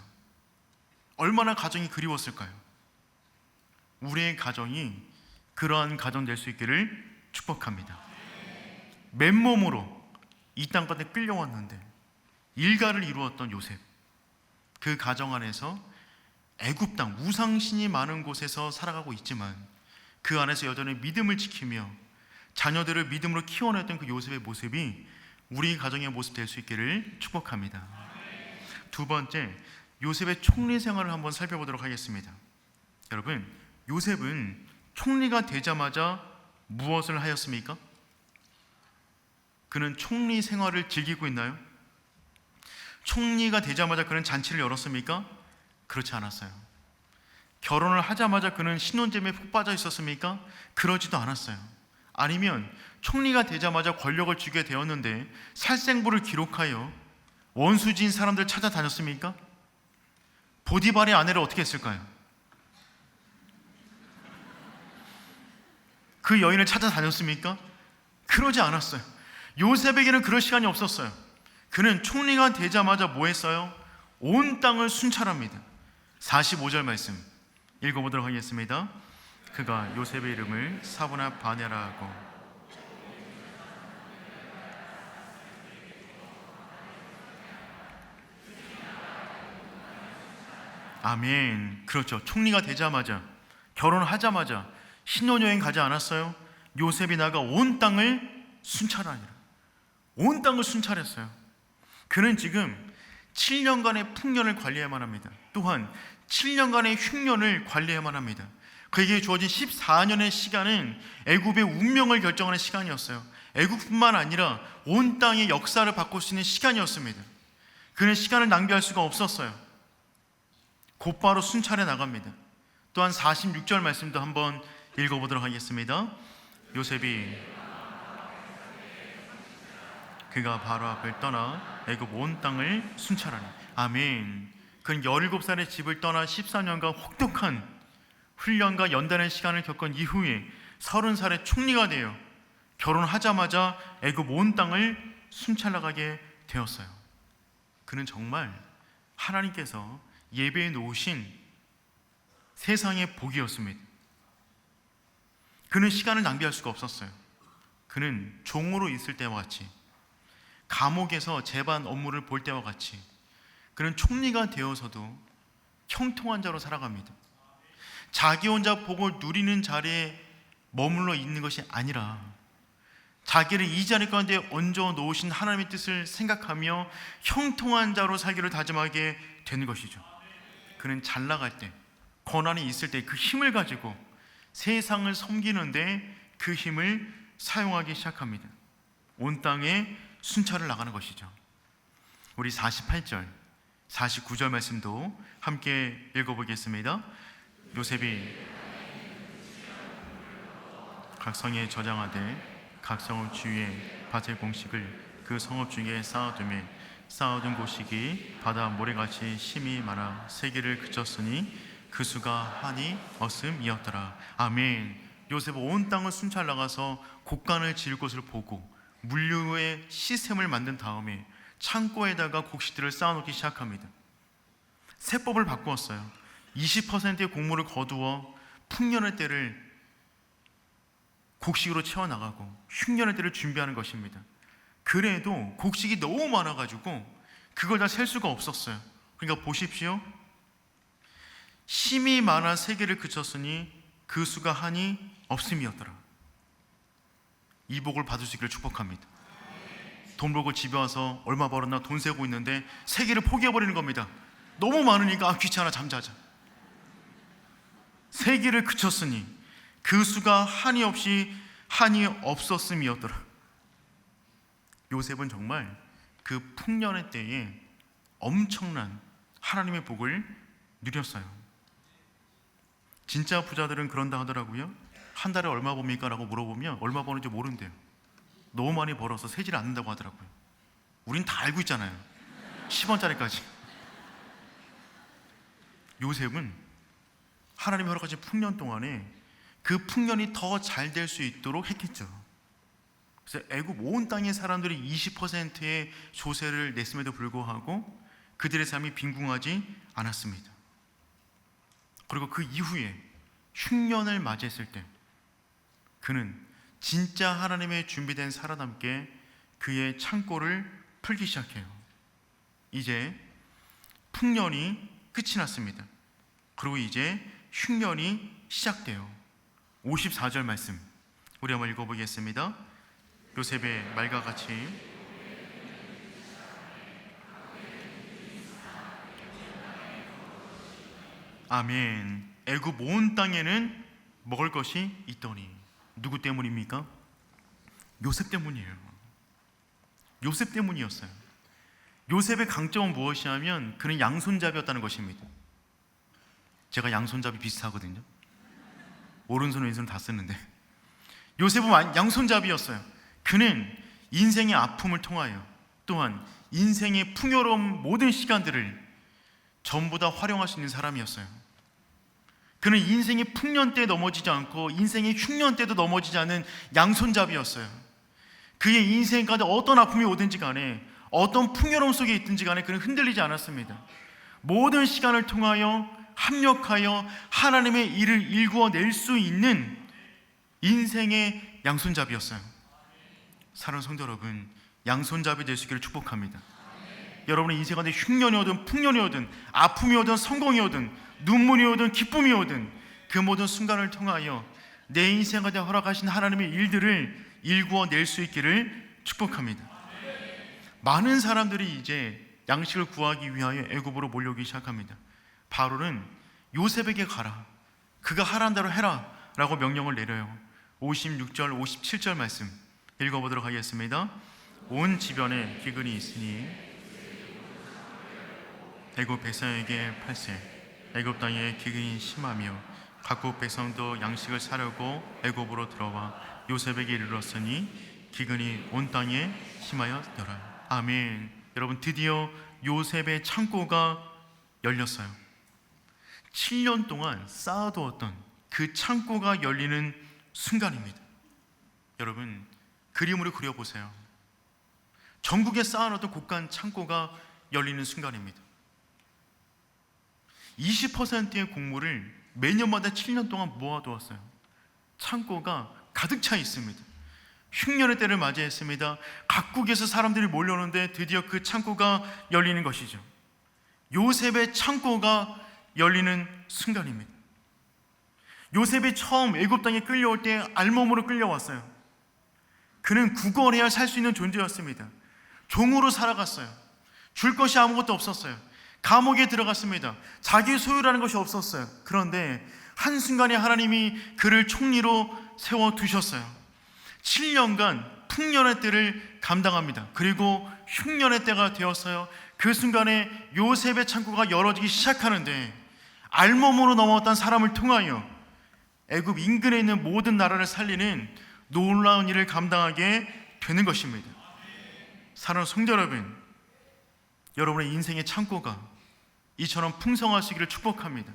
얼마나 가정이 그리웠을까요? 우리의 가정이 그러한 가정 될 수 있기를 축복합니다. 맨몸으로 이 땅까지 끌려왔는데 일가를 이루었던 요셉, 그 가정 안에서 애굽 땅 우상신이 많은 곳에서 살아가고 있지만 그 안에서 여전히 믿음을 지키며 자녀들을 믿음으로 키워냈던 그 요셉의 모습이 우리 가정의 모습 될 수 있기를 축복합니다. 두 번째, 요셉의 총리 생활을 한번 살펴보도록 하겠습니다. 여러분, 요셉은 총리가 되자마자 무엇을 하였습니까? 그는 총리 생활을 즐기고 있나요? 총리가 되자마자 그는 잔치를 열었습니까? 그렇지 않았어요. 결혼을 하자마자 그는 신혼잼에 푹 빠져 있었습니까? 그러지도 않았어요. 아니면 총리가 되자마자 권력을 쥐게 되었는데 살생부를 기록하여 원수지인 사람들 찾아다녔습니까? 보디발의 아내를 어떻게 했을까요? 그 여인을 찾아다녔습니까? 그러지 않았어요. 요셉에게는 그럴 시간이 없었어요. 그는 총리가 되자마자 뭐 했어요? 온 땅을 순찰합니다. 45절 말씀 읽어보도록 하겠습니다. 그가 요셉의 이름을 사브나 바네라 하고 아멘. 그렇죠. 총리가 되자마자, 결혼하자마자 신혼여행 가지 않았어요? 요셉이 나가 온 땅을 순찰하니라. 온 땅을 순찰했어요. 그는 지금 7년간의 풍년을 관리해야만 합니다. 또한 7년간의 흉년을 관리해야만 합니다. 그에게 주어진 14년의 시간은 애굽의 운명을 결정하는 시간이었어요. 애굽뿐만 아니라 온 땅의 역사를 바꿀 수 있는 시간이었습니다. 그는 시간을 낭비할 수가 없었어요. 곧바로 순찰해 나갑니다. 또한 46절 말씀도 한번 읽어보도록 하겠습니다. 요셉이 그가 바로 앞을 떠나 애굽 온 땅을 순찰하니. 아멘. 그는 17살의 집을 떠나 14년간 혹독한 훈련과 연단의 시간을 겪은 이후에 30살의 총리가 되어 결혼하자마자 애굽 온 땅을 순찰나가게 되었어요. 그는 정말 하나님께서 예배해 놓으신 세상의 복이었습니다. 그는 시간을 낭비할 수가 없었어요. 그는 종으로 있을 때와 같이, 감옥에서 재반 업무를 볼 때와 같이, 그는 총리가 되어서도 형통한 자로 살아갑니다. 자기 혼자 복을 누리는 자리에 머물러 있는 것이 아니라 자기를 이 자리 가운데 얹어 놓으신 하나님의 뜻을 생각하며 형통한 자로 살기를 다짐하게 되는 것이죠. 그는 잘 나갈 때, 권한이 있을 때 그 힘을 가지고 세상을 섬기는데 그 힘을 사용하기 시작합니다. 온 땅에 순찰을 나가는 것이죠. 우리 48절 49절 말씀도 함께 읽어보겠습니다. 요셉이 각 성에 저장하되 각 성읍 주위에 밭의 공식을 그 성읍 중에 쌓아두매 쌓아둔 곡식이 바다 모래같이 심이 많아 세계를 그쳤으니 그 수가 한이 없음이었더라. 아멘. 요셉은 온 땅을 순찰 나가서 곡간을 지을 곳을 보고 물류의 시스템을 만든 다음에 창고에다가 곡식들을 쌓아놓기 시작합니다. 세법을 바꾸었어요. 20%의 곡물을 거두어 풍년의 때를 곡식으로 채워나가고 흉년의 때를 준비하는 것입니다. 그래도 곡식이 너무 많아가지고 그걸 다 셀 수가 없었어요. 그러니까 보십시오. 심이 많아 세계를 그쳤으니 그 수가 한이 없음이었더라. 이 복을 받을 수 있기를 축복합니다. 돈 벌고 집에 와서 얼마 벌었나 돈 세고 있는데 세계를 포기해버리는 겁니다. 너무 많으니까 귀찮아 잠자자. 세계를 그쳤으니 그 수가 한이 없었음이었더라. 요셉은 정말 그 풍년의 때에 엄청난 하나님의 복을 누렸어요. 진짜 부자들은 그런다 하더라고요. 한 달에 얼마 봅니까? 라고 물어보면 얼마 버는지 모른대요. 너무 많이 벌어서 세지를 않는다고 하더라고요. 우린 다 알고 있잖아요. 10원짜리까지. 요셉은 하나님이 허락하신 풍년 동안에 그 풍년이 더 잘 될 수 있도록 했겠죠. 그래서 애굽 온 땅의 사람들이 20%의 조세를 냈음에도 불구하고 그들의 삶이 빈궁하지 않았습니다. 그리고 그 이후에 흉년을 맞이했을 때 그는 진짜 하나님의 준비된 살아남게 그의 창고를 풀기 시작해요. 이제 풍년이 끝이 났습니다. 그리고 이제 흉년이 시작돼요. 54절 말씀 우리 한번 읽어보겠습니다. 요셉의 말과 같이 아멘. 애굽 온 땅에는 먹을 것이 있더니 누구 때문입니까? 요셉 때문이에요. 요셉 때문이었어요. 요셉의 강점은 무엇이냐면 그는 양손잡이였다는 것입니다. 제가 양손잡이 비슷하거든요. 오른손 왼손 다 쓰는데 요셉은 양손잡이였어요. 그는 인생의 아픔을 통하여 또한 인생의 풍요로운 모든 시간들을 전부 다 활용할 수 있는 사람이었어요. 그는 인생의 풍년 때 넘어지지 않고 인생의 흉년 때도 넘어지지 않은 양손잡이였어요. 그의 인생 가운데 어떤 아픔이 오든지 간에 어떤 풍요로움 속에 있든지 간에 그는 흔들리지 않았습니다. 모든 시간을 통하여 합력하여 하나님의 일을 일구어낼 수 있는 인생의 양손잡이였어요. 사랑하는 성도 여러분, 양손잡이 될 수 있기를 축복합니다. 여러분의 인생 가운데 흉년이 오든 풍년이 오든 아픔이 오든 성공이 오든 눈물이 오든 기쁨이 오든 그 모든 순간을 통하여 내 인생 가운데 허락하신 하나님의 일들을 일구어낼 수 있기를 축복합니다. 많은 사람들이 이제 양식을 구하기 위하여 애굽으로 몰려오기 시작합니다. 바로는 요셉에게 가라, 그가 하라는 대로 해라 라고 명령을 내려요. 56절 57절 말씀 읽어보도록 하겠습니다. 온 지변에 기근이 있으니 애굽 백성에게 팔세 애굽 땅에 기근이 심하며 각국 백성도 양식을 사려고 애굽으로 들어와 요셉에게 이르렀으니 기근이 온 땅에 심하였더라. 아멘. 여러분, 드디어 요셉의 창고가 열렸어요. 7년 동안 쌓아두었던 그 창고가 열리는 순간입니다. 여러분, 그림으로 그려보세요. 전국에 쌓아놓던 곡간 창고가 열리는 순간입니다. 20%의 곡물을 매년마다 7년 동안 모아두었어요. 창고가 가득 차 있습니다. 흉년의 때를 맞이했습니다. 각국에서 사람들이 몰려오는데 드디어 그 창고가 열리는 것이죠. 요셉의 창고가 열리는 순간입니다. 요셉이 처음 애굽 땅에 끌려올 때 알몸으로 끌려왔어요. 그는 구걸해야 살 수 있는 존재였습니다. 종으로 살아갔어요. 줄 것이 아무것도 없었어요. 감옥에 들어갔습니다. 자기 소유라는 것이 없었어요. 그런데 한순간에 하나님이 그를 총리로 세워두셨어요. 7년간 풍년의 때를 감당합니다. 그리고 흉년의 때가 되었어요. 그 순간에 요셉의 창고가 열어지기 시작하는데 알몸으로 넘어왔던 사람을 통하여 애굽 인근에 있는 모든 나라를 살리는 놀라운 일을 감당하게 되는 것입니다. 사랑하는 성도 여러분, 여러분의 인생의 창고가 이처럼 풍성하시기를 축복합니다.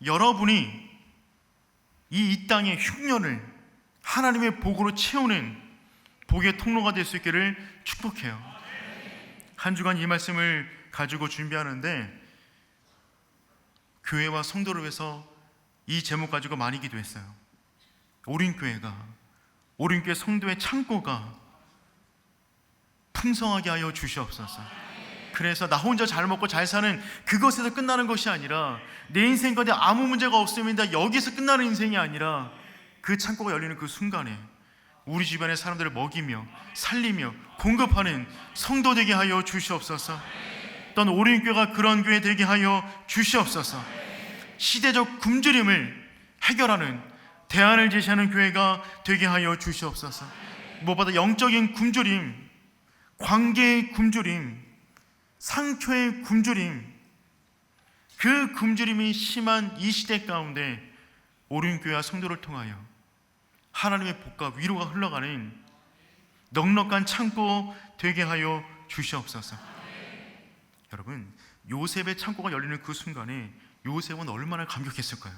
여러분이 이 땅의 흉년을 하나님의 복으로 채우는 복의 통로가 될 수 있기를 축복해요. 한 주간 이 말씀을 가지고 준비하는데 교회와 성도를 위해서 이 제목 가지고 많이 기도했어요. 오륜교회 성도의 창고가 풍성하게 하여 주시옵소서. 그래서 나 혼자 잘 먹고 잘 사는 그것에서 끝나는 것이 아니라 내 인생 가운데 아무 문제가 없습니다, 여기서 끝나는 인생이 아니라 그 창고가 열리는 그 순간에 우리 주변의 사람들을 먹이며 살리며 공급하는 성도 되게 하여 주시옵소서. 또한 오륜교회가 그런 교회 되게 하여 주시옵소서. 시대적 굶주림을 해결하는 대안을 제시하는 교회가 되게 하여 주시옵소서. 무엇보다 영적인 굶주림, 관계의 굶주림, 상처의 굶주림, 그 굶주림이 심한 이 시대 가운데 오륜교회와 성도를 통하여 하나님의 복과 위로가 흘러가는 넉넉한 창고 되게 하여 주시옵소서. 여러분, 요셉의 창고가 열리는 그 순간에 요셉은 얼마나 감격했을까요?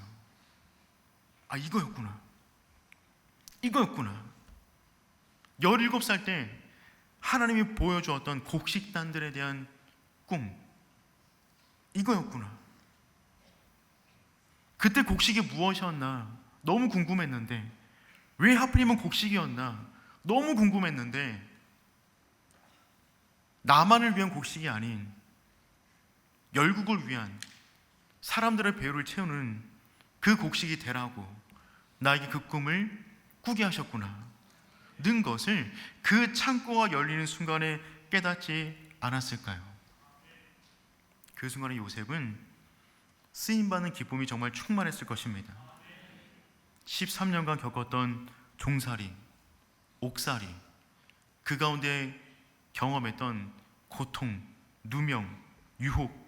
아, 이거였구나. 17살 때 하나님이 보여주었던 곡식단들에 대한 꿈, 이거였구나. 그때 곡식이 무엇이었나 너무 궁금했는데, 왜 하필이면 곡식이었나 너무 궁금했는데, 나만을 위한 곡식이 아닌 열국을 위한 사람들의 배우를 채우는 그 곡식이 되라고 나에게 그 꿈을 꾸게 하셨구나 는 것을 그 창고가 열리는 순간에 깨닫지 않았을까요? 그 순간에 요셉은 쓰임받는 기쁨이 정말 충만했을 것입니다. 13년간 겪었던 종살이, 옥살이, 그 가운데 경험했던 고통, 누명, 유혹,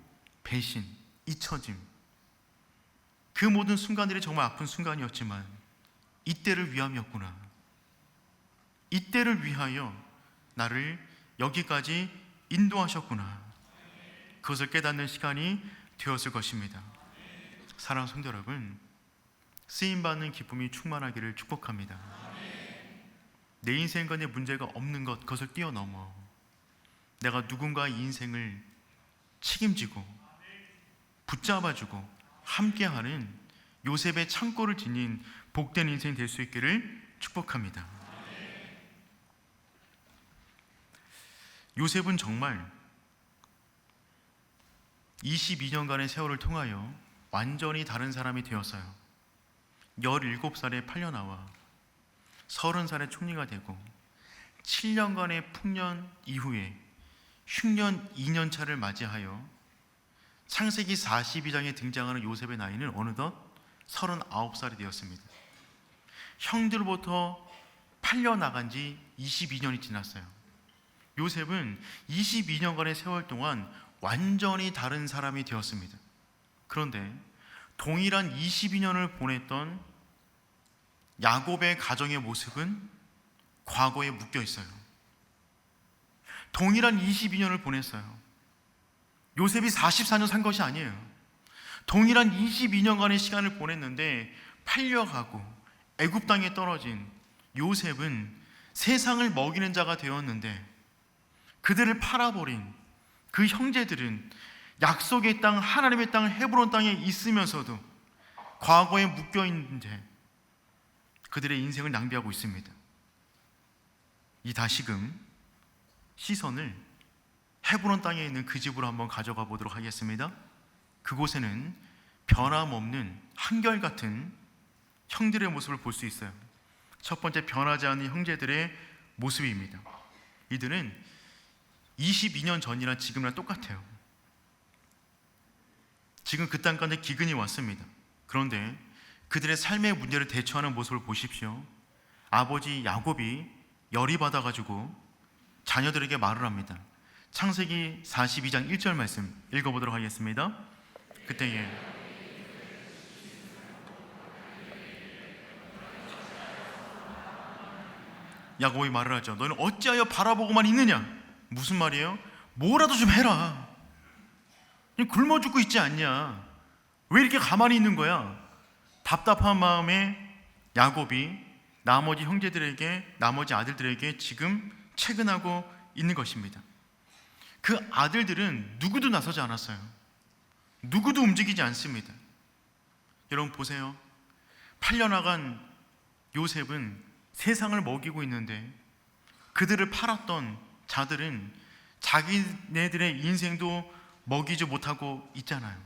배신, 잊혀짐, 그 모든 순간들이 정말 아픈 순간이었지만 이때를 위함이었구나, 이때를 위하여 나를 여기까지 인도하셨구나, 그것을 깨닫는 시간이 되었을 것입니다. 사랑하는 성도 여러분, 쓰임받는 기쁨이 충만하기를 축복합니다. 내 인생 간에 문제가 없는 것, 그것을 뛰어넘어 내가 누군가의 인생을 책임지고 붙잡아주고 함께하는 요셉의 창고를 지닌 복된 인생이 될 수 있기를 축복합니다. 요셉은 정말 22년간의 세월을 통하여 완전히 다른 사람이 되었어요. 17살에 팔려나와 30살에 총리가 되고 7년간의 풍년 이후에 흉년 2년차를 맞이하여 창세기 42장에 등장하는 요셉의 나이는 어느덧 39살이 되었습니다. 형들로부터 팔려나간 지 22년이 지났어요. 요셉은 22년간의 세월 동안 완전히 다른 사람이 되었습니다. 그런데 동일한 22년을 보냈던 야곱의 가정의 모습은 과거에 묶여 있어요. 동일한 22년을 보냈어요. 요셉이 44년 산 것이 아니에요. 동일한 22년간의 시간을 보냈는데 팔려가고 애굽 땅에 떨어진 요셉은 세상을 먹이는 자가 되었는데, 그들을 팔아버린 그 형제들은 약속의 땅, 하나님의 땅, 헤브론 땅에 있으면서도 과거에 묶여있는데 그들의 인생을 낭비하고 있습니다. 이 다시금 시선을 헤브론 땅에 있는 그 집으로 한번 가져가 보도록 하겠습니다. 그곳에는 변함없는 한결같은 형들의 모습을 볼 수 있어요. 첫 번째, 변하지 않는 형제들의 모습입니다. 이들은 22년 전이나 지금이랑 똑같아요. 지금 그 땅 가운데 기근이 왔습니다. 그런데 그들의 삶의 문제를 대처하는 모습을 보십시오. 아버지 야곱이 열이 받아가지고 자녀들에게 말을 합니다. 창세기 42장 1절 말씀 읽어보도록 하겠습니다. 그때에 야곱이 말을 하죠. 너는 어찌하여 바라보고만 있느냐? 무슨 말이에요? 뭐라도 좀 해라. 굶어 죽고 있지 않냐? 왜 이렇게 가만히 있는 거야? 답답한 마음에 야곱이 나머지 형제들에게, 나머지 아들들에게 지금 채근하고 있는 것입니다. 그 아들들은 누구도 나서지 않았어요. 누구도 움직이지 않습니다. 여러분 보세요. 팔려나간 요셉은 세상을 먹이고 있는데 그들을 팔았던 자들은 자기네들의 인생도 먹이지 못하고 있잖아요.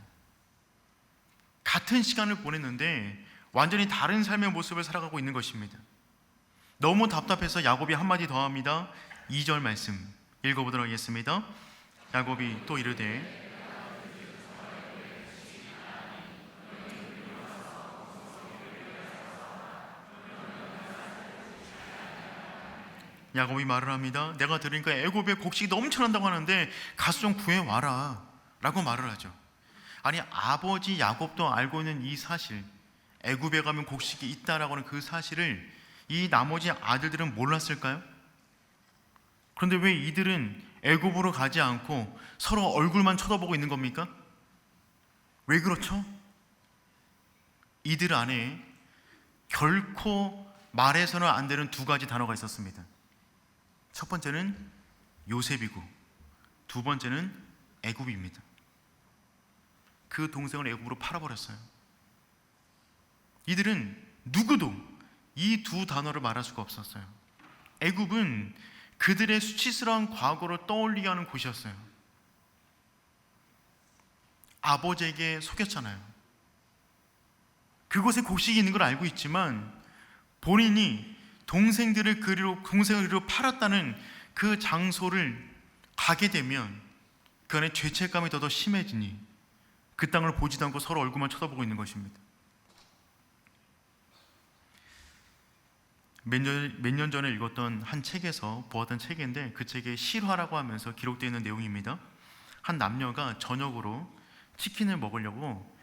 같은 시간을 보냈는데 완전히 다른 삶의 모습을 살아가고 있는 것입니다. 너무 답답해서 야곱이 한마디 더 합니다. 2절 말씀 읽어보도록 하겠습니다. 야곱이 또 이르되 야곱이 말을 합니다. 내가 들으니까 애굽의 곡식이 넘쳐난다고 하는데 가서 좀 구해와라 라고 말을 하죠. 아니, 아버지 야곱도 알고 있는 이 사실, 애굽에 가면 곡식이 있다라고 하는 그 사실을 이 나머지 아들들은 몰랐을까요? 그런데 왜 이들은 애굽으로 가지 않고 서로 얼굴만 쳐다보고 있는 겁니까? 왜 그렇죠? 이들 안에 결코 말해서는 안 되는 두 가지 단어가 있었습니다. 첫 번째는 요셉이고 두 번째는 애굽입니다. 그 동생을 애굽으로 팔아버렸어요. 이들은 누구도 이 두 단어를 말할 수가 없었어요. 애굽은 그들의 수치스러운 과거를 떠올리게 하는 곳이었어요. 아버지에게 속였잖아요. 그곳에 곡식이 있는 걸 알고 있지만 본인이 동생을 그리로 팔았다는 그 장소를 가게 되면 그 안에 죄책감이 더더 심해지니 그 땅을 보지도 않고 서로 얼굴만 쳐다보고 있는 것입니다. 몇 년 전에 읽었던 한 책에서 보았던 책인데 그 책에 실화라고 하면서 기록되어 있는 내용입니다. 한 남녀가 저녁으로 치킨을 먹으려고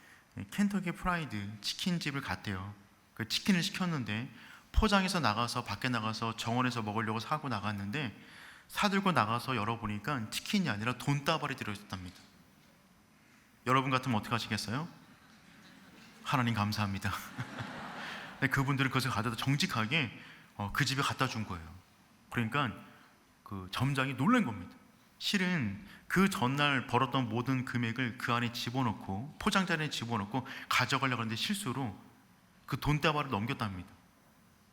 켄터키 프라이드 치킨집을 갔대요. 그 치킨을 시켰는데 포장해서 나가서 밖에 나가서 정원에서 먹으려고 사고 나갔는데 사들고 나가서 열어보니까 치킨이 아니라 돈다발이 들어있었답니다. 여러분 같으면 어떻게 하시겠어요? 하나님 감사합니다. 근데 그분들은 그것을 가져다 정직하게 그 집에 갖다 준 거예요. 그러니까 그 점장이 놀란 겁니다. 실은 그 전날 벌었던 모든 금액을 그 안에 집어넣고 포장자리에 집어넣고 가져가려고 하는데 실수로 그 돈다발을 넘겼답니다.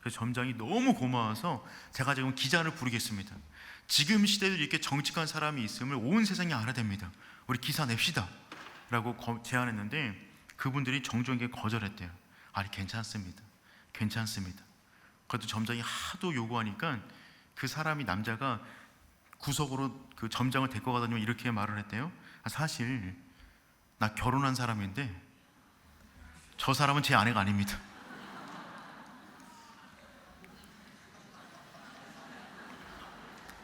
그래서 점장이 너무 고마워서 제가 지금 기자를 부르겠습니다. 지금 시대도 이렇게 정직한 사람이 있음을 온 세상이 알아야 됩니다. 우리 기사 냅시다 라고 제안했는데 그분들이 정중하게 거절했대요. 아니, 괜찮습니다. 그래도 점장이 하도 요구하니까 그 사람이, 남자가 구석으로 그 점장을 데리고 가더니 이렇게 말을 했대요. 사실 나 결혼한 사람인데 저 사람은 제 아내가 아닙니다.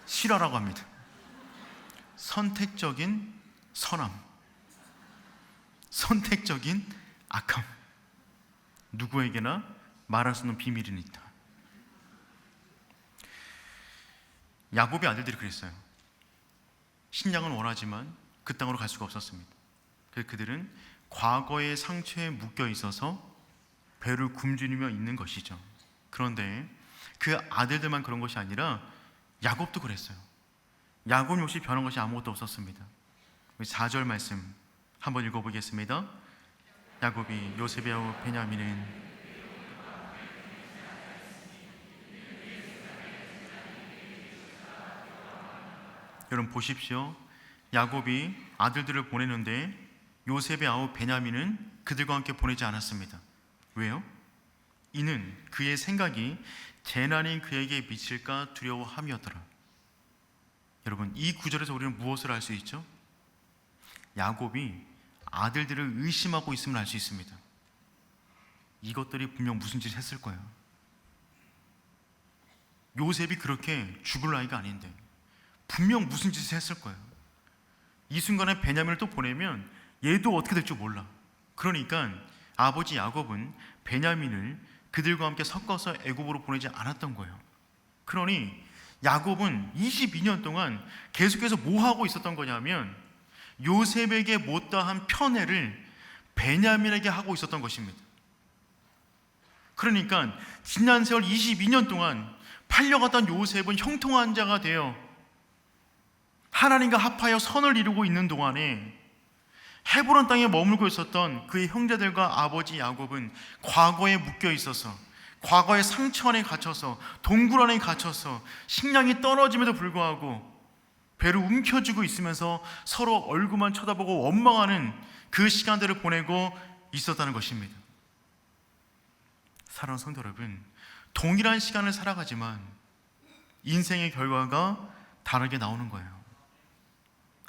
실화라고 합니다. 선택적인 선함, 선택적인 악함. 누구에게나 말할 수 없는 비밀이 있다. 야곱의 아들들이 그랬어요. 식량은 원하지만 그 땅으로 갈 수가 없었습니다. 그래서 그들은 과거의 상처에 묶여 있어서 배를 굶주리며 있는 것이죠. 그런데 그 아들들만 그런 것이 아니라 야곱도 그랬어요. 야곱 역시 변한 것이 아무것도 없었습니다. 4절 말씀 한번 읽어보겠습니다. 야곱이 요셉의 아우 베냐민은 여러분 보십시오. 야곱이 아들들을 보내는데 요셉의 아우 베냐민은 그들과 함께 보내지 않았습니다. 왜요? 이는 그의 생각이 재난이 그에게 미칠까 두려워함이었더라. 여러분, 이 구절에서 우리는 무엇을 알 수 있죠? 야곱이 아들들을 의심하고 있음을 알 수 있습니다. 이것들이 분명 무슨 짓을 했을 거예요. 요셉이 그렇게 죽을 나이가 아닌데 분명 무슨 짓을 했을 거예요. 이 순간에 베냐민을 또 보내면 얘도 어떻게 될 줄 몰라. 그러니까 아버지 야곱은 베냐민을 그들과 함께 섞어서 애굽으로 보내지 않았던 거예요. 그러니 야곱은 22년 동안 계속해서 뭐 하고 있었던 거냐면 요셉에게 못다한 편애를 베냐민에게 하고 있었던 것입니다. 그러니까 지난 세월 22년 동안 팔려갔던 요셉은 형통한 자가 되어 하나님과 합하여 선을 이루고 있는 동안에 헤브론 땅에 머물고 있었던 그의 형제들과 아버지 야곱은 과거에 묶여 있어서, 과거의 상처 안에 갇혀서, 동굴 안에 갇혀서 식량이 떨어짐에도 불구하고 배를 움켜쥐고 있으면서 서로 얼굴만 쳐다보고 원망하는 그 시간들을 보내고 있었다는 것입니다. 사랑하는 성도 여러분, 동일한 시간을 살아가지만 인생의 결과가 다르게 나오는 거예요.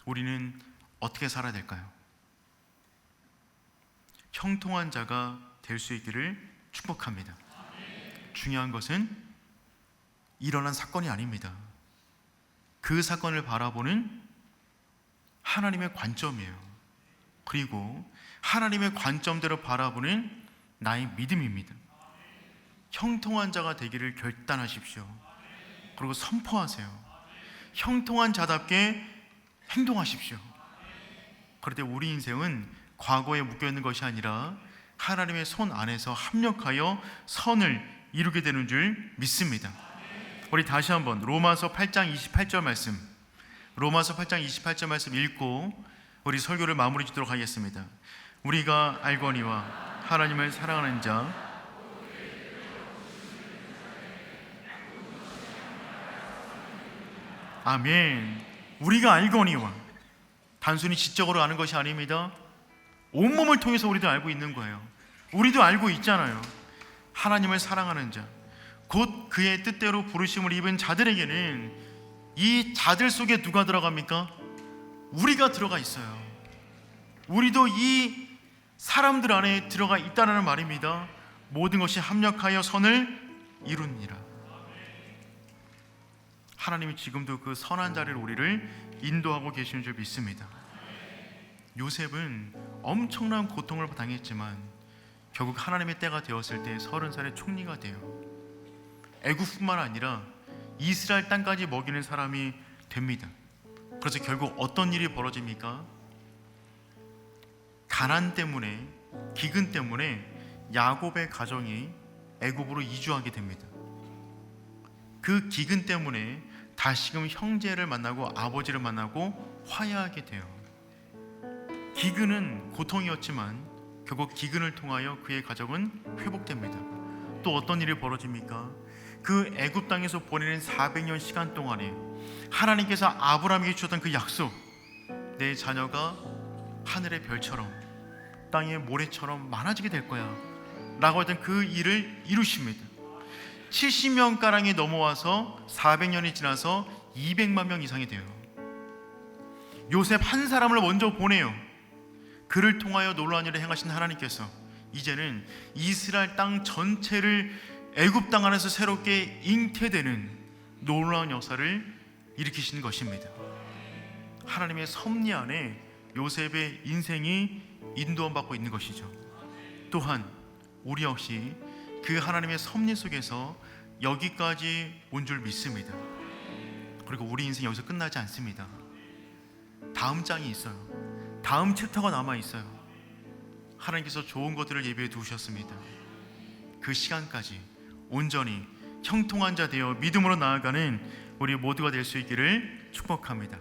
우리는 어떻게 살아야 될까요? 형통한 자가 될 수 있기를 축복합니다. 중요한 것은 일어난 사건이 아닙니다. 그 사건을 바라보는 하나님의 관점이에요. 그리고 하나님의 관점대로 바라보는 나의 믿음입니다. 형통한 자가 되기를 결단하십시오. 그리고 선포하세요. 형통한 자답게 행동하십시오. 그럴 때 우리 인생은 과거에 묶여있는 것이 아니라 하나님의 손 안에서 합력하여 선을 이루게 되는 줄 믿습니다. 우리 다시 한번 로마서 8장 28절 말씀, 로마서 8장 28절 말씀 읽고 우리 설교를 마무리 짓도록 하겠습니다. 우리가 알거니와 하나님을 사랑하는 자 아멘. 우리가 알거니와, 단순히 지적으로 아는 것이 아닙니다. 온몸을 통해서 우리도 알고 있는 거예요. 우리도 알고 있잖아요. 하나님을 사랑하는 자, 곧 그의 뜻대로 부르심을 입은 자들에게는, 이 자들 속에 누가 들어갑니까? 우리가 들어가 있어요. 우리도 이 사람들 안에 들어가 있다는 말입니다. 모든 것이 합력하여 선을 이루니라. 하나님이 지금도 그 선한 자리를 우리를 인도하고 계시는 줄 믿습니다. 요셉은 엄청난 고통을 당했지만 결국 하나님의 때가 되었을 때 30살의 총리가 돼요. 애굽뿐만 아니라 이스라엘 땅까지 먹이는 사람이 됩니다. 그래서 결국 어떤 일이 벌어집니까? 가난 때문에, 기근 때문에 야곱의 가정이 애굽으로 이주하게 됩니다. 그 기근 때문에 다시금 형제를 만나고 아버지를 만나고 화해하게 돼요. 기근은 고통이었지만 결국 기근을 통하여 그의 가정은 회복됩니다. 또 어떤 일이 벌어집니까? 그 애굽 땅에서 보내는 400년 시간 동안에 하나님께서 아브라함에게 주셨던 그 약속, 내 자녀가 하늘의 별처럼 땅의 모래처럼 많아지게 될 거야 라고 했던 그 일을 이루십니다. 70명가량이 넘어와서 400년이 지나서 200만 명 이상이 돼요. 요셉 한 사람을 먼저 보내요. 그를 통하여 놀라운 일을 행하신 하나님께서 이제는 이스라엘 땅 전체를 애굽 땅 안에서 새롭게 잉태되는 놀라운 역사를 일으키신 것입니다. 하나님의 섭리 안에 요셉의 인생이 인도함 받고 있는 것이죠. 또한 우리 역시 그 하나님의 섭리 속에서 여기까지 온 줄 믿습니다. 그리고 우리 인생 여기서 끝나지 않습니다. 다음 장이 있어요. 다음 챕터가 남아 있어요. 하나님께서 좋은 것들을 예비해 두셨습니다. 그 시간까지 온전히 형통한 자 되어 믿음으로 나아가는 우리 모두가 될 수 있기를 축복합니다.